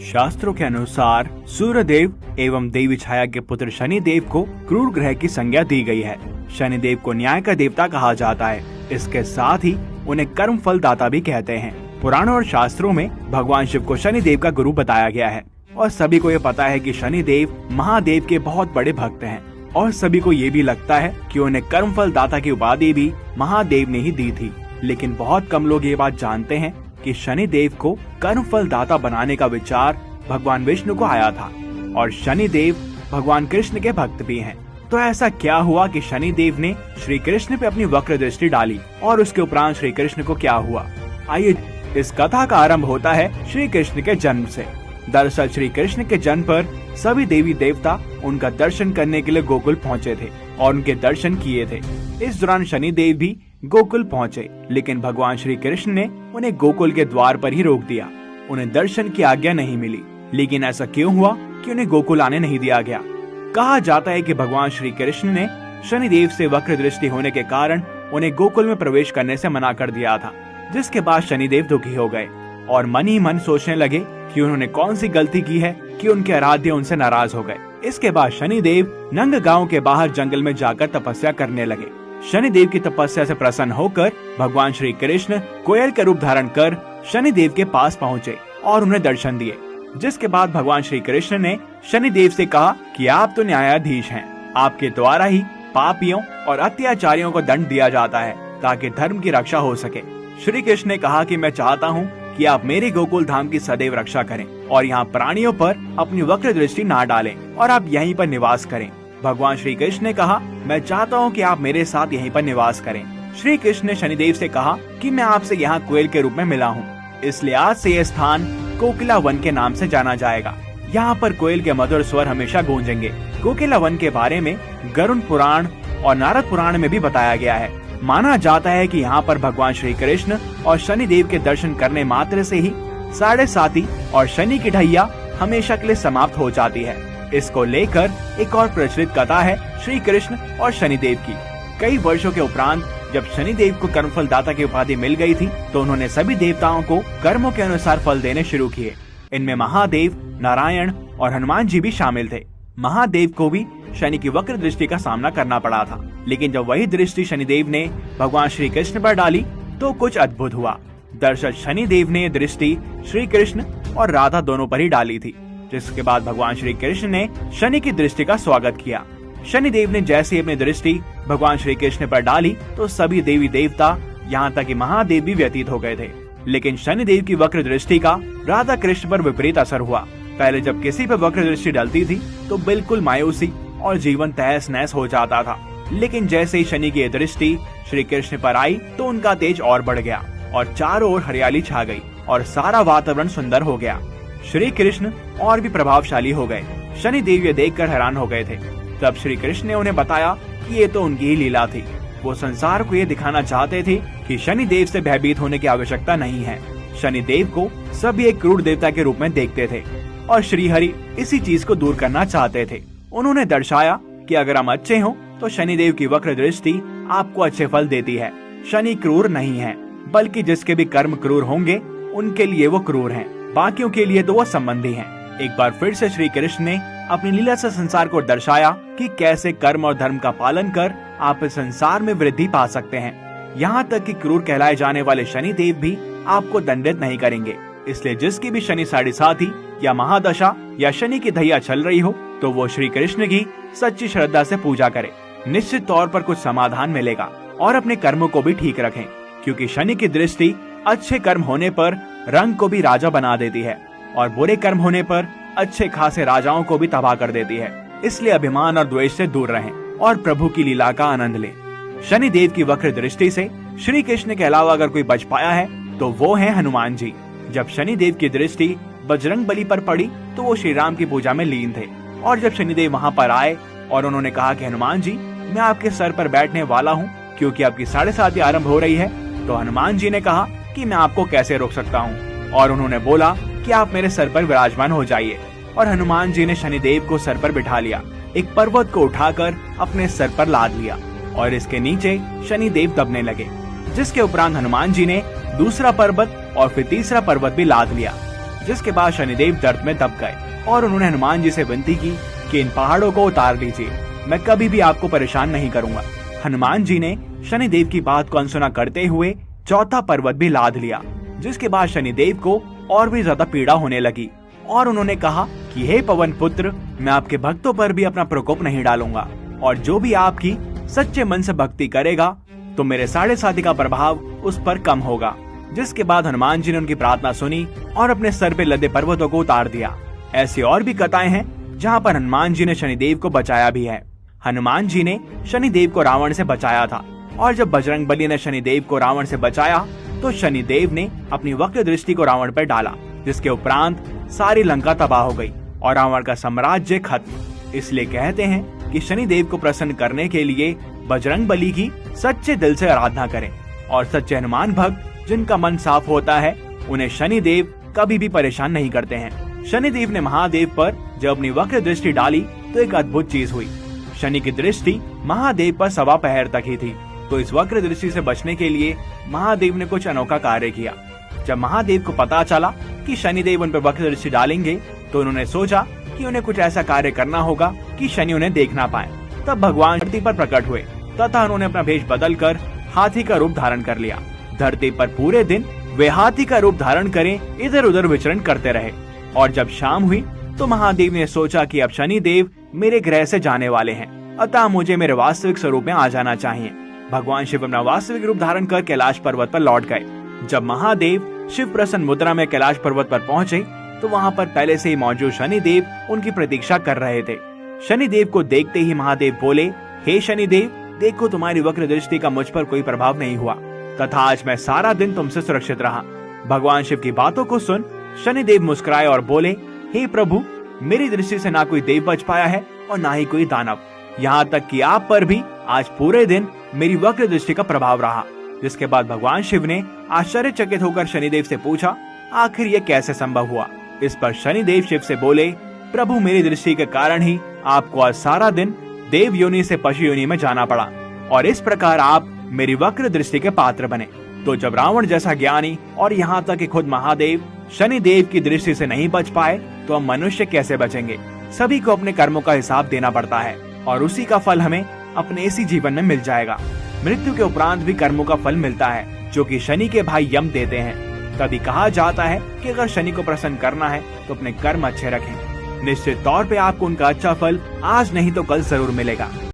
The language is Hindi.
शास्त्रों के अनुसार सूर्यदेव एवं देवी छाया के पुत्र शनिदेव को क्रूर ग्रह की संज्ञा दी गई है। शनिदेव को न्याय का देवता कहा जाता है। इसके साथ ही उन्हें कर्म फल दाता भी कहते हैं। पुराणों और शास्त्रों में भगवान शिव को शनिदेव का गुरु बताया गया है और सभी को ये पता है कि शनिदेव महादेव के बहुत बड़े भक्त हैं और सभी को ये भी लगता है कि उन्हें कर्म फल दाता की उपाधि भी महादेव ने ही दी थी। लेकिन बहुत कम लोग ये बात जानते हैं कि शनिदेव को कर्म फल दाता बनाने का विचार भगवान विष्णु को आया था और शनिदेव भगवान कृष्ण के भक्त भी हैं। तो ऐसा क्या हुआ कि शनिदेव ने श्री कृष्ण पे अपनी वक्र दृष्टि डाली और उसके उपरांत श्री कृष्ण को क्या हुआ? आइए, इस कथा का आरंभ होता है श्री कृष्ण के जन्म से। दरअसल श्री कृष्ण के जन्म पर सभी देवी देवता उनका दर्शन करने के लिए गोकुल पहुँचे थे और उनके दर्शन किए थे। इस दौरान शनिदेव भी गोकुल पहुँचे, लेकिन भगवान श्री कृष्ण ने उन्हें गोकुल के द्वार पर ही रोक दिया। उन्हें दर्शन की आज्ञा नहीं मिली। लेकिन ऐसा क्यों हुआ कि उन्हें गोकुल आने नहीं दिया गया? कहा जाता है कि भगवान श्री कृष्ण ने शनिदेव से वक्र दृष्टि होने के कारण उन्हें गोकुल में प्रवेश करने से मना कर दिया था, जिसके बाद शनिदेव दुखी हो गए और मन ही मन सोचने लगे कि उन्होंने कौन सी गलती की है कि उनके आराध्य उनसे नाराज हो गए। इसके बाद शनिदेव नंग गांव के बाहर जंगल में जाकर तपस्या करने लगे। शनिदेव की तपस्या से प्रसन्न होकर भगवान श्री कृष्ण कोयल का रूप धारण कर शनिदेव के पास पहुँचे और उन्हें दर्शन दिए। जिसके बाद भगवान श्री कृष्ण ने शनिदेव से कहा कि आप तो न्यायाधीश हैं, आपके द्वारा ही पापियों और अत्याचारियों को दंड दिया जाता है ताकि धर्म की रक्षा हो सके। श्री कृष्ण ने कहा कि मैं चाहता हूँ कि आप मेरे गोकुल धाम की सदैव रक्षा करें और यहाँ प्राणियों पर अपनी वक्र दृष्टि ना डालें और आप यहीं पर निवास करें। भगवान श्री कृष्ण ने कहा, मैं चाहता हूँ कि आप मेरे साथ यहीं पर निवास करें। श्री कृष्ण ने शनिदेव से कहा कि मैं आपसे यहाँ कोयल के रूप में मिला हूँ, इसलिए आज से यह स्थान कोकिला वन के नाम से जाना जाएगा। यहाँ पर कोयल के मधुर स्वर हमेशा गूंजेंगे। कोकिला वन के बारे में गरुड़ पुराण और नारद पुराण में भी बताया गया है। माना जाता है कि यहाँ पर भगवान श्री कृष्ण और शनिदेव के दर्शन करने मात्र से ही साढ़े साती और शनि की ढैया हमेशा के लिए समाप्त हो जाती है। इसको लेकर एक और प्रचलित कथा है श्री कृष्ण और शनिदेव की। कई वर्षों के उपरांत जब शनिदेव को कर्मफल दाता की उपाधि मिल गई थी तो उन्होंने सभी देवताओं को कर्मों के अनुसार फल देने शुरू किए। इनमें महादेव, नारायण और हनुमान जी भी शामिल थे। महादेव को भी शनि की वक्र दृष्टि का सामना करना पड़ा था, लेकिन जब वही दृष्टि शनिदेव ने भगवान श्री कृष्ण पर डाली तो कुछ अद्भुत हुआ। दरअसल शनिदेव ने दृष्टि श्री कृष्ण और राधा दोनों पर ही डाली थी, जिसके बाद भगवान श्री कृष्ण ने शनि की दृष्टि का स्वागत किया। शनिदेव ने जैसे अपनी दृष्टि भगवान श्री कृष्ण पर डाली तो सभी देवी देवता यहाँ तक कि महादेव भी व्यतीत हो गए थे। लेकिन शनिदेव की वक्र दृष्टि का राधा कृष्ण पर विपरीत असर हुआ। पहले जब किसी पर वक्र दृष्टि डलती थी तो बिल्कुल मायूसी और जीवन तहस नहस हो जाता था, लेकिन जैसे ही शनि की दृष्टि श्री कृष्ण पर आई तो उनका तेज और बढ़ गया और चारों ओर हरियाली छा गई और सारा वातावरण सुंदर हो गया। श्री कृष्ण और भी प्रभावशाली हो गए। शनिदेव ये देखकर हैरान हो गए थे। तब श्री कृष्ण ने उन्हें बताया कि ये तो उनकी ही लीला थी। वो संसार को ये दिखाना चाहते थे कि शनिदेव से भयभीत होने की आवश्यकता नहीं है। शनिदेव को सभी एक क्रूर देवता के रूप में देखते थे और श्री हरि इसी चीज को दूर करना चाहते थे। उन्होंने दर्शाया कि अगर हम अच्छे हों तो शनिदेव की वक्र दृष्टि आपको अच्छे फल देती है। शनि क्रूर नहीं है, बल्कि जिसके भी कर्म क्रूर होंगे उनके लिए वो क्रूर हैं, बाकियों के लिए तो वो संबंधी हैं। एक बार फिर से श्री कृष्ण ने अपनी लीला से संसार को दर्शाया कि कैसे कर्म और धर्म का पालन कर आप इस संसार में वृद्धि पा सकते हैं। यहाँ तक कि क्रूर कहलाए जाने वाले शनिदेव भी आपको दंडित नहीं करेंगे। इसलिए जिसकी भी शनि साढ़े साथी या महादशा या शनि की ढैया चल रही हो तो वो श्री कृष्ण की सच्ची श्रद्धा से पूजा करे। निश्चित तौर पर कुछ समाधान मिलेगा और अपने कर्मों को भी ठीक रखें, क्योंकि शनि की दृष्टि अच्छे कर्म होने पर रंग को भी राजा बना देती है और बुरे कर्म होने पर अच्छे खासे राजाओं को भी तबाह कर देती है। इसलिए अभिमान और द्वेष से दूर रहें और प्रभु की लीला का आनंद लें। शनिदेव की वक्र दृष्टि से श्री कृष्ण के अलावा अगर कोई बच पाया है तो वो है हनुमान जी। जब शनिदेव की दृष्टि बजरंग बली पर पड़ी तो वो श्री राम की पूजा में लीन थे और जब शनिदेव वहाँ पर आए और उन्होंने कहा कि हनुमान जी, मैं आपके सर पर बैठने वाला हूँ क्योंकि आपकी साढ़े साती आरंभ हो रही है, तो हनुमान जी ने कहा कि मैं आपको कैसे रोक सकता हूँ, और उन्होंने बोला कि आप मेरे सर पर विराजमान हो जाइए। और हनुमान जी ने शनिदेव को सर पर बिठा लिया, एक पर्वत को उठाकर अपने सर पर लाद लिया और इसके नीचे शनिदेव दबने लगे। जिसके उपरांत हनुमान जी ने दूसरा पर्वत और फिर तीसरा पर्वत भी लाद लिया। जिसके बाद शनिदेव दर्द में दब गए और उन्होंने हनुमान जी से विनती की कि इन पहाड़ों को उतार लीजिए, मैं कभी भी आपको परेशान नहीं करूंगा। हनुमान जी ने शनिदेव की बात को अनसुना करते हुए चौथा पर्वत भी लाद लिया, जिसके बाद शनिदेव को और भी ज्यादा पीड़ा होने लगी और उन्होंने कहा कि हे पवन पुत्र, मैं आपके भक्तों पर भी अपना प्रकोप नहीं डालूंगा और जो भी आपकी सच्चे मन से भक्ति करेगा तो मेरे 7.5 का प्रभाव उस पर कम होगा। जिसके बाद हनुमान जी ने उनकी प्रार्थना सुनी और अपने सर पे लदे पर्वतों को उतार दिया। ऐसी और भी कथाएं हैं जहाँ पर हनुमान जी ने शनिदेव को बचाया भी है। हनुमान जी ने शनिदेव को रावण से बचाया था और जब बजरंगबली ने शनिदेव को रावण से बचाया तो शनिदेव ने अपनी वक्र दृष्टि को रावण पर डाला, जिसके उपरांत सारी लंका तबाह हो गई और रावण का साम्राज्य खत्म। इसलिए कहते हैं कि शनिदेव को प्रसन्न करने के लिए बजरंगबली की सच्चे दिल से आराधना करें और सच्चे हनुमान भक्त जिनका मन साफ होता है उन्हें शनिदेव कभी भी परेशान नहीं करते हैं। शनिदेव ने महादेव पर जब अपनी वक्र दृष्टि डाली तो एक अद्भुत चीज हुई। शनि की दृष्टि महादेव पर 1.25 पहर तक ही थी, तो इस वक्र दृष्टि से बचने के लिए महादेव ने कुछ अनोखा कार्य किया। जब महादेव को पता चला कि शनिदेव उन पर वक्र दृष्टि डालेंगे तो उन्होंने सोचा कि उन्हें कुछ ऐसा कार्य करना होगा कि शनि उन्हें देख ना पाए। तब भगवान धरती पर प्रकट हुए तथा उन्होंने अपना भेष बदलकर हाथी का रूप धारण कर लिया। धरती पर पूरे दिन वे हाथी का रूप धारण करें इधर उधर विचरण करते रहे और जब शाम हुई तो महादेव ने सोचा कि अब शनिदेव मेरे ग्रह से जाने वाले हैं, अतः मुझे मेरे वास्तविक स्वरूप में आ जाना चाहिए। भगवान शिव अपना वास्तविक रूप धारण कर कैलाश पर्वत पर लौट गए। जब महादेव शिव प्रसन्न मुद्रा में कैलाश पर्वत पर पहुँचे तो वहाँ पर पहले से ही मौजूद शनिदेव उनकी प्रतीक्षा कर रहे थे। शनिदेव को देखते ही महादेव बोले, हे शनिदेव, देखो तुम्हारी वक्र दृष्टि का मुझ पर कोई प्रभाव नहीं हुआ तथा आज मैं सारा दिन तुमसे सुरक्षित रहा। भगवान शिव की बातों को सुन शनिदेव मुस्कुराए और बोले, हे प्रभु, मेरी दृष्टि से ना कोई देव बच पाया है और ना ही कोई दानव, यहाँ तक कि आप पर भी आज पूरे दिन मेरी वक्र दृष्टि का प्रभाव रहा। जिसके बाद भगवान शिव ने आश्चर्यचकित होकर शनिदेव से पूछा, आखिर ये कैसे संभव हुआ। इस पर शनिदेव शिव से बोले, प्रभु, मेरी दृष्टि के कारण ही आपको आज सारा दिन देव योनि से पशु योनि में जाना पड़ा और इस प्रकार आप मेरी वक्र दृष्टि के पात्र बने। तो जब रावण जैसा ज्ञानी और यहाँ तक कि खुद महादेव शनिदेव की दृष्टि से नहीं बच पाए तो हम मनुष्य कैसे बचेंगे। सभी को अपने कर्मों का हिसाब देना पड़ता है और उसी का फल हमें अपने इसी जीवन में मिल जाएगा। मृत्यु के उपरांत भी कर्मों का फल मिलता है जो कि शनि के भाई यम देते हैं। तभी कहा जाता है कि अगर शनि को प्रसन्न करना है तो अपने कर्म अच्छे रखें। निश्चित तौर पे आपको उनका अच्छा फल आज नहीं तो कल जरूर मिलेगा।